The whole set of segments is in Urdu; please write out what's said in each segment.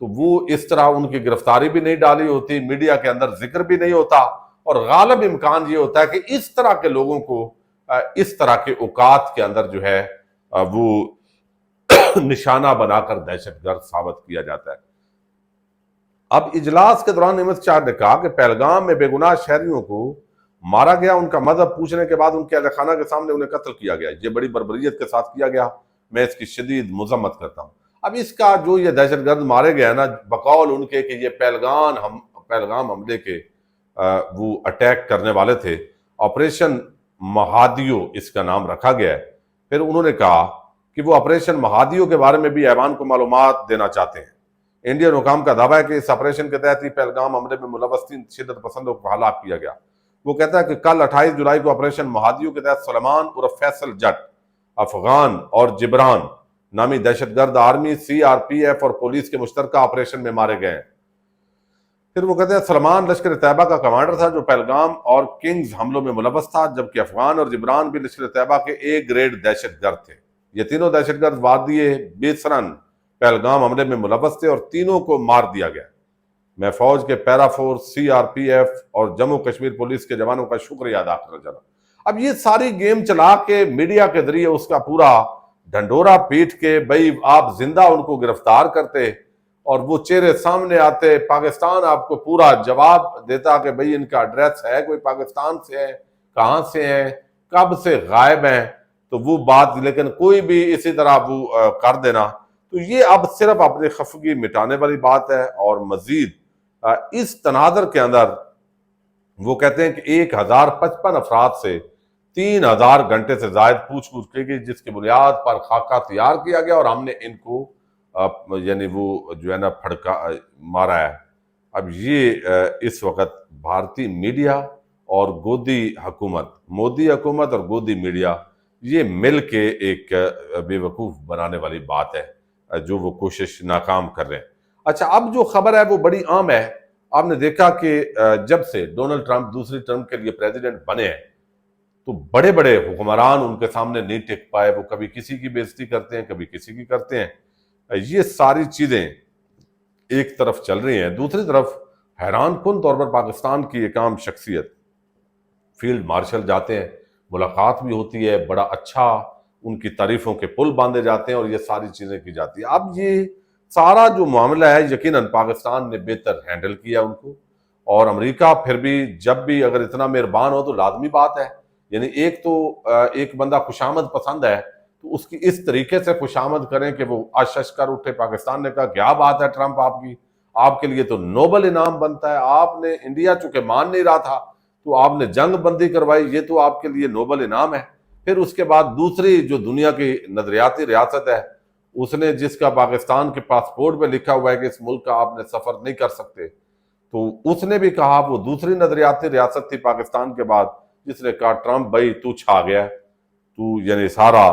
تو وہ اس طرح ان کی گرفتاری بھی نہیں ڈالی ہوتی، میڈیا کے اندر ذکر بھی نہیں ہوتا، اور غالب امکان یہ ہوتا ہے کہ اس طرح کے لوگوں کو اس طرح کے اوقات کے اندر جو ہے وہ نشانہ بنا کر دہشت گرد ثابت کیا جاتا ہے۔ اب اجلاس کے دوران نعمت چار نے کہا کہ پہلگام میں بے گناہ شہریوں کو مارا گیا، ان کا مذہب پوچھنے کے بعد ان کے اہل خانہ کے سامنے انہیں قتل کیا گیا، یہ بڑی بربریت کے ساتھ کیا گیا، میں اس کی شدید مذمت کرتا ہوں۔ اب اس کا جو یہ دہشت گرد مارے گئے نا، بقول ان کے کہ یہ پہلگام حملے کے وہ اٹیک کرنے والے تھے، آپریشن مہادیو اس کا نام رکھا گیا ہے۔ پھر انہوں نے کہا کہ وہ آپریشن مہادیو کے بارے میں بھی ایوان کو معلومات دینا چاہتے ہیں۔ انڈین حکام کا دعویٰ ہے کہ اس آپریشن کے تحت ہی پہلگام حملے میں ملوث 3 شدت پسندوں کو ہلاک کیا گیا۔ وہ کہتا ہے کہ کل 28 جولائی کو آپریشن مہادیو کے تحت سلمان عرف فیصل جٹ، افغان اور جبران نامی دہشت گرد آرمی، CRPF اور پولیس کے مشترکہ آپریشن میں مارے گئے ہیں۔ پھر وہ کہتے ہیں سلمان لشکر طیبہ کا کمانڈر تھا جو پہلگام اور کنگز حملوں میں ملوث تھا، جبکہ افغان اور جبران بھی لشکر طیبہ کے A گریڈ دہشت گرد تھے۔ یہ تینوں دہشت گرد وادی بیسرن پہلگام حملے میں ملوث تھے اور تینوں کو مار دیا گیا۔ میں فوج کے پیرا فورس، CRPF اور جموں کشمیر پولیس کے جوانوں کا شکریہ ادا کرنا چاہتا ہوں۔ اب یہ ساری گیم چلا کے میڈیا کے ذریعے اس کا پورا ڈھنڈورا پیٹ کے بھئی آپ زندہ ان کو گرفتار کرتے اور وہ چہرے سامنے آتے، پاکستان آپ کو پورا جواب دیتا کہ بھئی ان کا ایڈریس ہے، کوئی پاکستان سے ہے، کہاں سے ہیں، کب سے غائب ہیں، تو وہ بات، لیکن کوئی بھی اسی طرح وہ کر دینا، تو یہ اب صرف اپنی خفگی مٹانے والی بات ہے۔ اور مزید اس تناظر کے اندر وہ کہتے ہیں کہ 1055 افراد سے 3000 گھنٹے سے زائد پوچھ گچھ کی گئی، جس کی بنیاد پر خاکہ تیار کیا گیا اور ہم نے ان کو یعنی وہ جو ہے نا پھڑکا مارا ہے۔ اب یہ اس وقت بھارتی میڈیا اور گودی حکومت، مودی حکومت اور گودی میڈیا، یہ مل کے ایک بے وقوف بنانے والی بات ہے جو وہ کوشش ناکام کر رہے ہیں۔ اچھا، اب جو خبر ہے وہ بڑی عام ہے۔ آپ نے دیکھا کہ جب سے ڈونلڈ ٹرمپ دوسری ٹرم کے لیے پریزیڈنٹ بنے ہیں تو بڑے بڑے حکمران ان کے سامنے نہیں ٹک پائے، وہ کبھی کسی کی بے عزتی کرتے ہیں، کبھی کسی کی کرتے ہیں۔ یہ ساری چیزیں ایک طرف چل رہی ہیں، دوسری طرف حیران کن طور پر پاکستان کی ایک عام شخصیت فیلڈ مارشل جاتے ہیں، ملاقات بھی ہوتی ہے، بڑا اچھا ان کی تعریفوں کے پل باندھے جاتے ہیں اور یہ ساری چیزیں کی جاتی ہیں۔ اب یہ سارا جو معاملہ ہے یقیناً پاکستان نے بہتر ہینڈل کیا ان کو، اور امریکہ پھر بھی جب بھی اگر اتنا مہربان ہو تو لازمی بات ہے، یعنی ایک بندہ خوشامد پسند ہے تو اس کی اس طریقے سے خوشامد کریں کہ وہ اشش کر اٹھے۔ پاکستان نے کہا کیا بات ہے ٹرمپ، آپ کے لیے تو نوبل انعام بنتا ہے، آپ نے انڈیا چونکہ مان نہیں رہا تھا تو آپ نے جنگ بندی کروائی، یہ تو آپ کے لیے نوبل انعام ہے۔ پھر اس کے بعد دوسری جو دنیا کی نظریاتی ریاست ہے، اس نے جس کا پاکستان کے پاسپورٹ پہ لکھا ہوا ہے کہ اس ملک کا آپ نے سفر نہیں کر سکتے، تو اس نے بھی کہا، وہ دوسری نظریاتی ریاست تھی پاکستان کے بعد، جس نے کہا ٹرمپ بھائی تو چھا گیا، تو یعنی سارا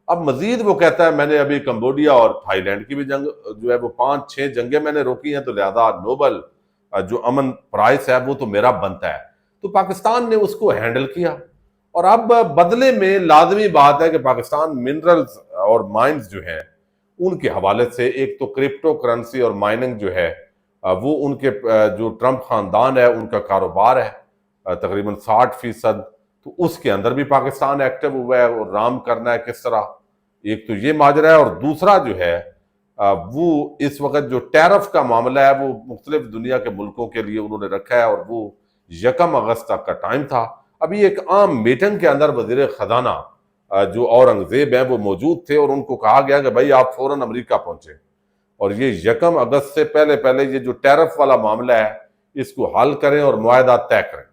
اب مزید وہ کہتا ہے میں نے ابھی کمبوڈیا اور تھائی لینڈ کی بھی جنگ جو ہے وہ 5-6 جنگیں میں نے روکی ہیں، تو لہذا نوبل جو امن پرائز ہے وہ تو میرا بنتا ہے۔ تو پاکستان نے اس کو ہینڈل کیا، اور اب بدلے میں لازمی بات ہے کہ پاکستان منرلز اور مائنز جو ہیں ان کے حوالے سے، ایک تو کرپٹو کرنسی اور مائننگ جو ہے وہ ان کے جو ٹرمپ خاندان ہے ان کا کاروبار ہے تقریباً 60%، تو اس کے اندر بھی پاکستان ایکٹیو ہوا ہے، اور رام کرنا ہے کس طرح، ایک تو یہ ماجرا ہے، اور دوسرا جو ہے وہ اس وقت جو ٹیرف کا معاملہ ہے وہ مختلف دنیا کے ملکوں کے لیے انہوں نے رکھا ہے، اور وہ 1 اگست تک کا ٹائم تھا۔ ابھی ایک عام میٹنگ کے اندر وزیر خزانہ جو اورنگزیب ہیں وہ موجود تھے، اور ان کو کہا گیا کہ بھائی آپ فوراً امریکہ پہنچے اور یہ 1 اگست سے پہلے یہ جو ٹیرف والا معاملہ ہے اس کو حل کریں اور معاہدات طے کریں۔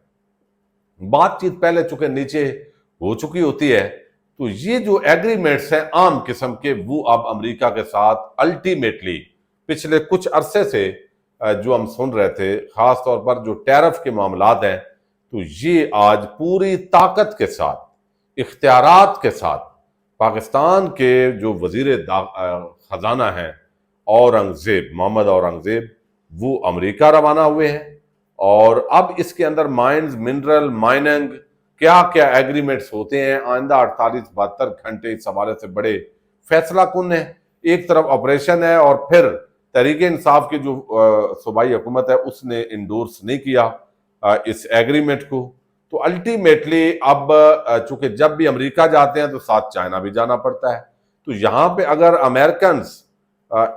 بات چیت پہلے چونکہ نیچے ہو چکی ہوتی ہے، تو یہ جو ایگریمنٹس ہیں عام قسم کے، وہ اب امریکہ کے ساتھ الٹیمیٹلی پچھلے کچھ عرصے سے جو ہم سن رہے تھے، خاص طور پر جو ٹیرف کے معاملات ہیں، تو یہ آج پوری طاقت کے ساتھ، اختیارات کے ساتھ پاکستان کے جو وزیر خزانہ ہیں محمد اورنگزیب، وہ امریکہ روانہ ہوئے ہیں، اور اب اس کے اندر مائنز، منرل، مائننگ، کیا کیا ایگریمنٹس ہوتے ہیں آئندہ 48-72 گھنٹے اس حوالے سے بڑے فیصلہ کن ہیں۔ ایک طرف آپریشن ہے اور پھر تحریک انصاف کی جو صوبائی حکومت ہے اس نے انڈورس نہیں کیا اس ایگریمنٹ کو. تو الٹیمیٹلی اب چونکہ جب بھی امریکہ جاتے ہیں تو ساتھ چائنا بھی جانا پڑتا ہے. تو یہاں پہ اگر امریکنز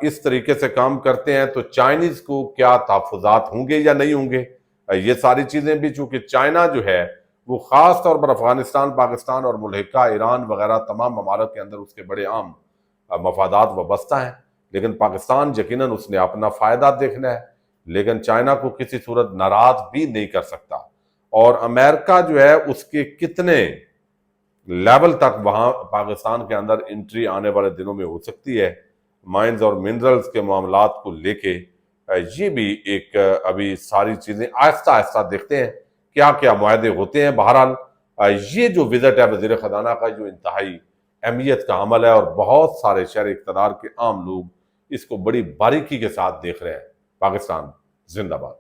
اس طریقے سے کام کرتے ہیں تو چائنیز کو کیا تحفظات ہوں گے یا نہیں ہوں گے؟ یہ ساری چیزیں بھی، چونکہ چائنا جو ہے وہ خاص طور پر افغانستان، پاکستان اور ملحقہ ایران وغیرہ تمام ممالک کے اندر اس کے بڑے عام مفادات وابستہ ہیں، لیکن پاکستان یقیناً اس نے اپنا فائدہ دیکھنا ہے، لیکن چائنا کو کسی صورت ناراض بھی نہیں کر سکتا. اور امریکہ جو ہے اس کے کتنے لیول تک وہاں پاکستان کے اندر انٹری آنے والے دنوں میں ہو سکتی ہے مائنز اور منرلز کے معاملات کو لے کے، یہ بھی ایک ابھی ساری چیزیں آہستہ آہستہ دیکھتے ہیں کیا کیا معاہدے ہوتے ہیں. بہرحال یہ جو وزٹ ہے وزیر خزانہ کا، جو انتہائی اہمیت کا عمل ہے اور بہت سارے شہر اقتدار کے عام لوگ اس کو بڑی باریکی کے ساتھ دیکھ رہے ہیں. پاکستان زندہ باد.